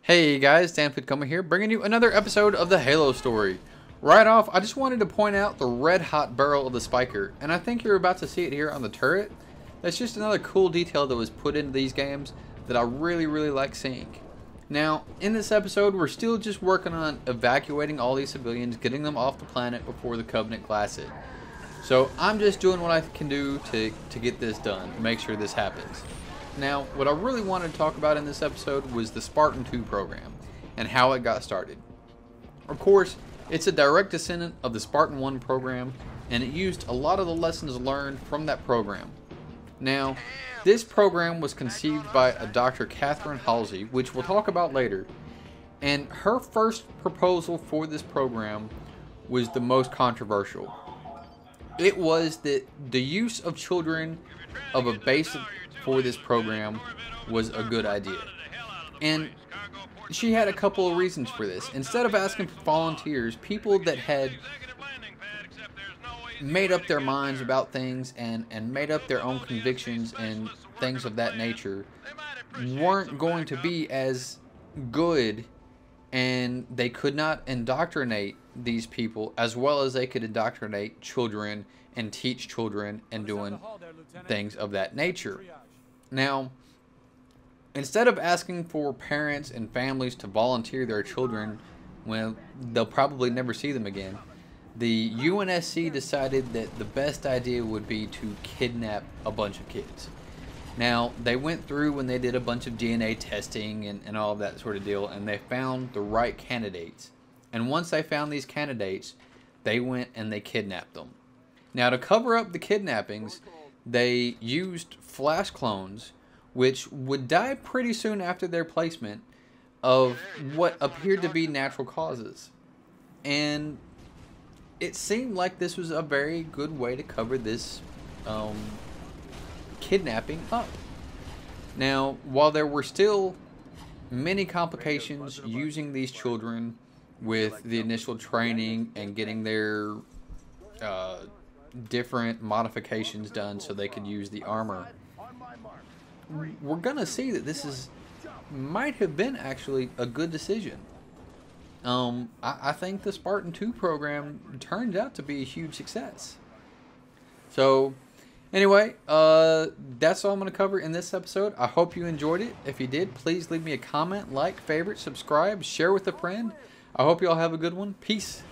Hey guys, Dan here, bringing you another episode of the Halo story. Right off, I just wanted to point out the red hot barrel of the spiker, and I think you're about to see it here on the turret. That's just another cool detail that was put into these games that I really like seeing. Now, in this episode, we're still just working on evacuating all these civilians, getting them off the planet before the Covenant class it. So I'm just doing what I can do to get this done, to make sure this happens. Now, what I really wanted to talk about in this episode was the Spartan 2 program and how it got started. Of course, it's a direct descendant of the Spartan 1 program, and it used a lot of the lessons learned from that program. Now, this program was conceived by a Dr. Catherine Halsey, which we'll talk about later, and her first proposal for this program was the most controversial. It was that the use of children of a base for this program was a good idea. And she had a couple of reasons for this. Instead of asking for volunteers, people that had made up their minds about things and made up their own convictions and things of that nature weren't going to be as good, and they could not indoctrinate these people as well as they could indoctrinate children and teach children and doing things of that nature. Now, instead of asking for parents and families to volunteer their children when they'll probably never see them again, the UNSC decided that the best idea would be to kidnap a bunch of kids. Now, they went through when they did a bunch of DNA testing and all of that sort of deal, and they found the right candidates. And once they found these candidates, they went and they kidnapped them. Now, to cover up the kidnappings, they used flash clones, which would die pretty soon after their placement, of what appeared to be natural causes. And it seemed like this was a very good way to cover this kidnapping up. Now, while there were still many complications using these children with the initial training and getting their different modifications done so they could use the armor, we're gonna see that this might have been actually a good decision. I think the Spartan 2 program turned out to be a huge success. So anyway, that's all I'm going to cover in this episode. I hope you enjoyed it. If you did, please leave me a comment, like, favorite, subscribe, share with a friend. I hope you all have a good one. Peace.